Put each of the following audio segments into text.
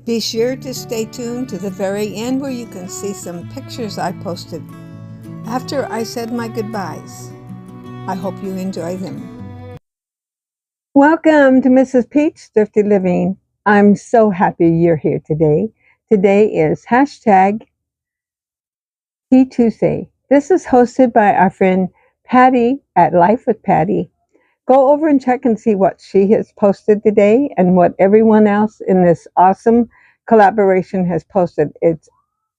Be sure to stay tuned to the very end where you can see some pictures I posted after I said my goodbyes. I hope you enjoy them. Welcome to Mrs. Pete's Thrifty Living. I'm so happy you're here today. Today is hashtag Tea Tuesday. This is hosted by our friend Patty at Life with Patty. Go over and check and see what she has posted today and what everyone else in this awesome collaboration has posted. It's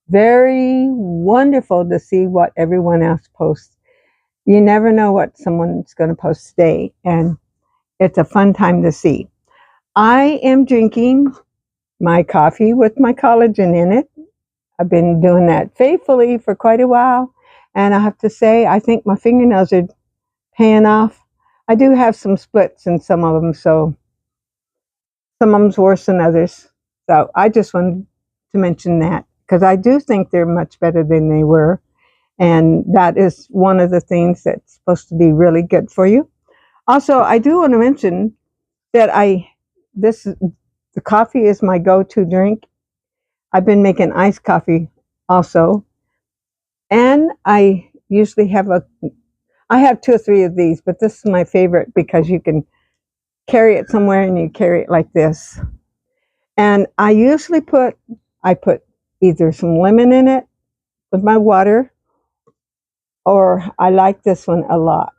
very wonderful to see what everyone else posts. You never know what someone's going to post today, and it's a fun time to see. I am drinking my coffee with my collagen in it. I've been doing that faithfully for quite a while, and I have to say, I think my fingernails are paying off. I do have some splits in some of them, so some of them's worse than others. So I just wanted to mention that because I do think they're much better than they were, and that is one of the things that's supposed to be really good for you. Also, I do want to mention that the coffee is my go-to drink. I've been making iced coffee also, and I usually I have 2 or 3 of these, but this is my favorite because you can carry it somewhere and you carry it like this. And I usually put either some lemon in it with my water, or I like this one a lot.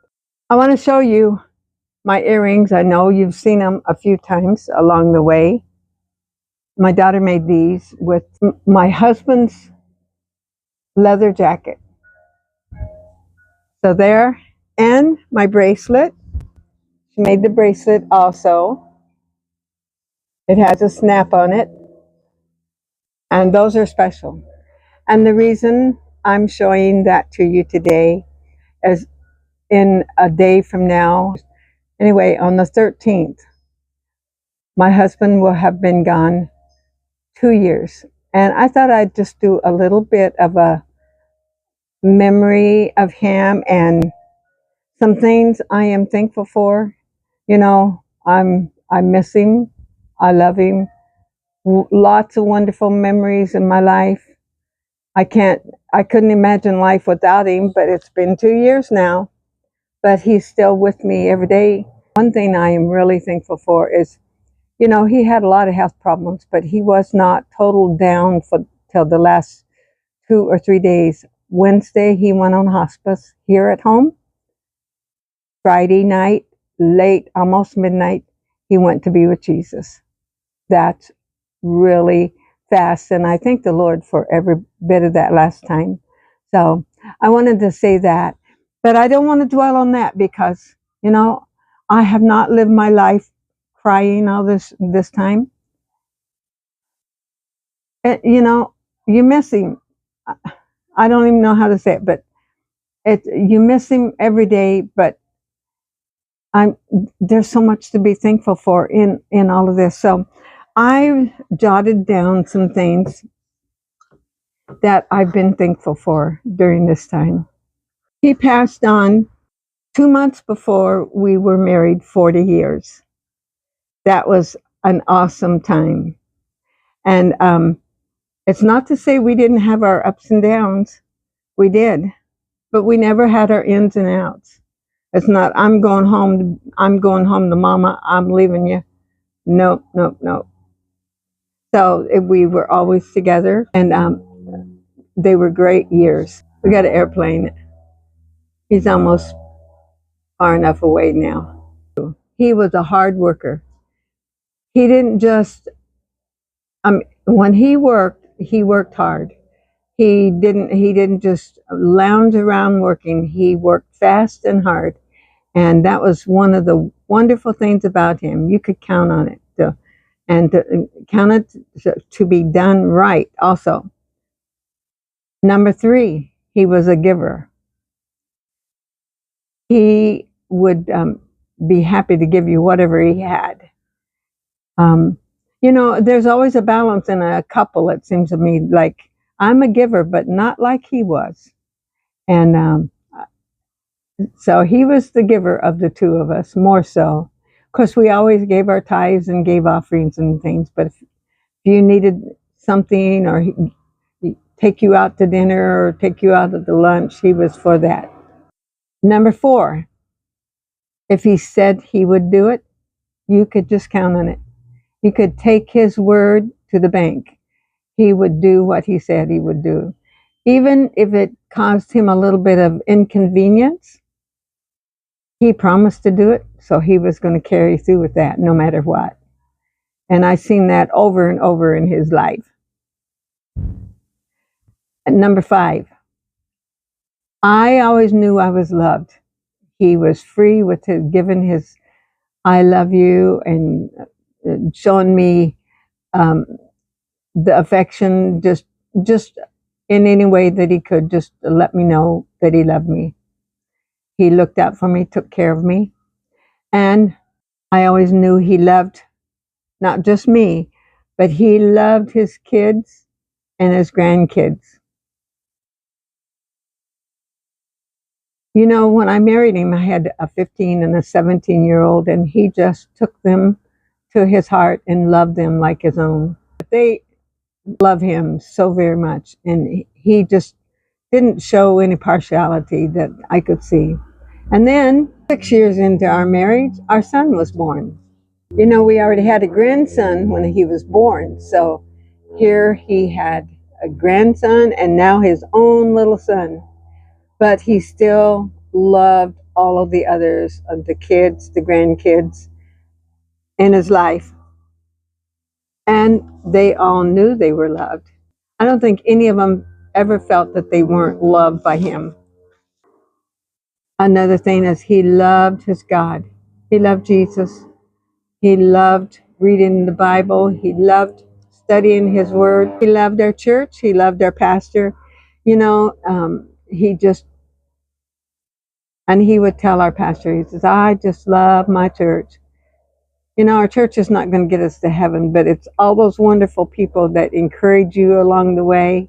I want to show you my earrings. I know you've seen them a few times along the way. My daughter made these with my husband's leather jacket. So there, and my bracelet. She made the bracelet also. It has a snap on it, and those are special. And the reason I'm showing that to you today is in a day from now, anyway, on the 13th, my husband will have been gone 2 years. And I thought I'd just do a little bit of a memory of him and some things I am thankful for. You know, I miss him. I love him. Lots of wonderful memories in my life. I couldn't imagine life without him, but it's been 2 years now. But he's still with me every day. One thing I am really thankful for is, you know, he had a lot of health problems, but he was not total down till the last 2 or 3 days. Wednesday, he went on hospice here at home. Friday night, late, almost midnight, he went to be with Jesus. That's really fast, and I thank the Lord for every bit of that last time. So I wanted to say that, but I don't want to dwell on that because, you know, I have not lived my life crying all this time. And, you know, you miss him. I don't even know how to say it, but you miss him every day. But there's so much to be thankful for in all of this. So I jotted down some things that I've been thankful for during this time. He passed on 2 months before we were married 40 years. That was an awesome time. And it's not to say we didn't have our ups and downs. We did. But we never had our ins and outs. It's not, I'm going home to mama, I'm leaving you. Nope, nope, nope. So we were always together, and they were great years. We got an airplane. He's almost far enough away now. He was a hard worker. He didn't just, when he worked hard. He didn't just lounge around working. He worked fast and hard. And that was one of the wonderful things about him. You could count on it. Count it to be done right also. Number 3, he was a giver. He would be happy to give you whatever he had. You know, there's always a balance in a couple, it seems to me. Like, I'm a giver, but not like he was. And so he was the giver of the 2 of us, more so. Of course, we always gave our tithes and gave offerings and things, but If you needed something, or he'd take you out to dinner or take you out to lunch, he was for that. Number 4, if he said he would do it, you could just count on it. You could take his word to the bank. He would do what he said he would do. Even if it caused him a little bit of inconvenience, he promised to do it, so he was going to carry through with that no matter what. And I've seen that over and over in his life. And number 5, I always knew I was loved. He was free with his giving his I love you, and showing me the affection, just in any way that he could, just to let me know that he loved me. He looked out for me, took care of me, and I always knew he loved not just me, but he loved his kids and his grandkids. You know, when I married him, I had a 15 and a 17-year-old, and he just took them to his heart and loved them like his own. They love him so very much, and he just didn't show any partiality that I could see. And then 6 years into our marriage, our son was born. You know, we already had a grandson when he was born, so here he had a grandson and now his own little son. But he still loved all of the others, of the kids, the grandkids in his life. And they all knew they were loved. I don't think any of them ever felt that they weren't loved by him. Another thing is, he loved his God. He loved Jesus. He loved reading the Bible. He loved studying his word. He loved our church. He loved our pastor. You know, and he would tell our pastor, he says, I just love my church. You know, our church is not going to get us to heaven, but it's all those wonderful people that encourage you along the way.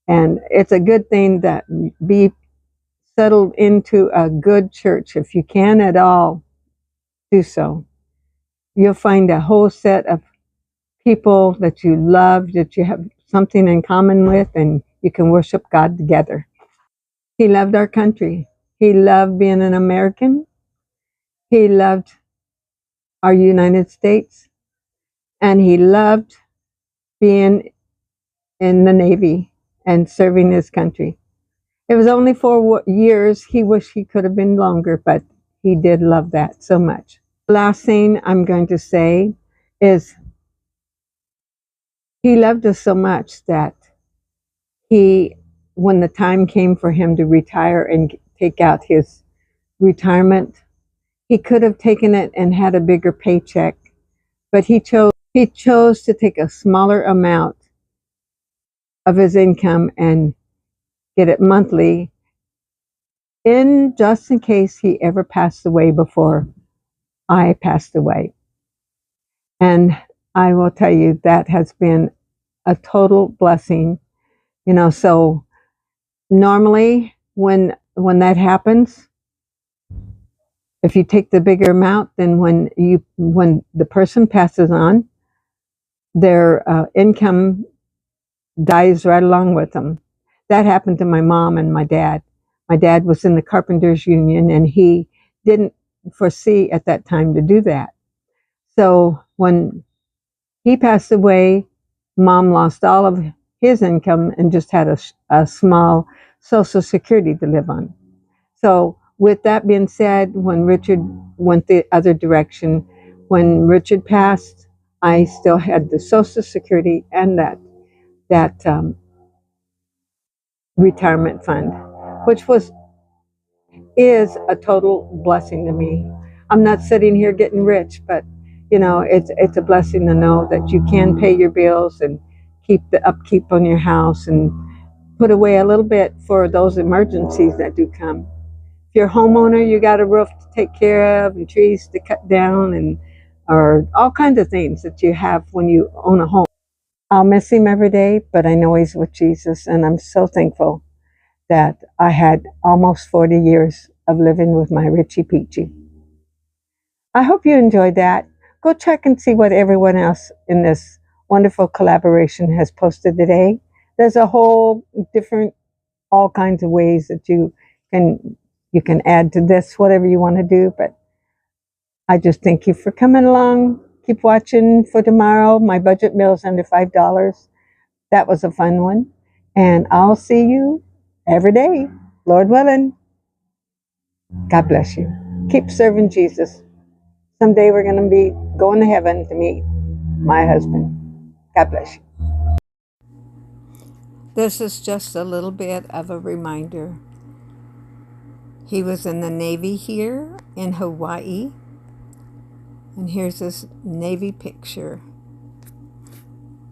And it's a good thing that be settled into a good church. If you can at all, do so. You'll find a whole set of people that you love, that you have something in common with, and you can worship God together. He loved our country. He loved being an American. He loved our United States. And he loved being in the Navy and serving his country. It was only 4 years. He wished he could have been longer, but he did love that so much. Last thing I'm going to say is, he loved us so much that when the time came for him to retire and take out his retirement, he could have taken it and had a bigger paycheck, but he chose to take a smaller amount of his income and get it monthly, just in case he ever passed away before I passed away. And I will tell you, that has been a total blessing. You know, so normally when that happens, if you take the bigger amount, then when the person passes on, their income dies right along with them. That happened to my mom and my dad. My dad was in the Carpenters Union, and he didn't foresee at that time to do that. So when he passed away, Mom lost all of his income and just had a small Social Security to live on. So with that being said, when Richard went the other direction, when Richard passed, I still had the Social Security and that retirement fund, which is a total blessing to me. I'm not sitting here getting rich, but you know, it's a blessing to know that you can pay your bills and keep the upkeep on your house and put away a little bit for those emergencies that do come. If you're a homeowner, you got a roof to take care of and trees to cut down or all kinds of things that you have when you own a home. I'll miss him every day, but I know he's with Jesus, and I'm so thankful that I had almost 40 years of living with my Richie Peachy. I hope you enjoyed that. Go check and see what everyone else in this wonderful collaboration has posted today. There's a whole different, all kinds of ways that you can add to this, whatever you want to do. But I just thank you for coming along. Keep watching for tomorrow. My budget meal is under $5. That was a fun one. And I'll see you every day, Lord willing. God bless you. Keep serving Jesus. Someday we're going to be going to heaven to meet my husband. God bless you. This is just a little bit of a reminder. He was in the Navy here in Hawaii. And here's this Navy picture.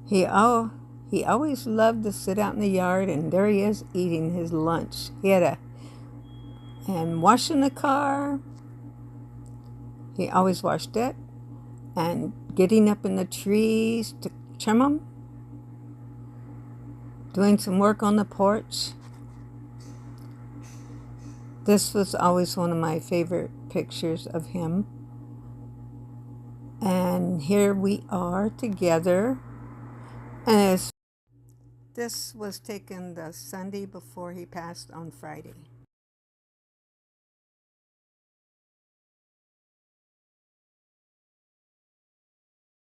He always loved to sit out in the yard, and there he is eating his lunch. And washing the car. He always washed it. And getting up in the trees to trim them. Doing some work on the porch. This was always one of my favorite pictures of him. And here we are together. And this was taken the Sunday before he passed on Friday.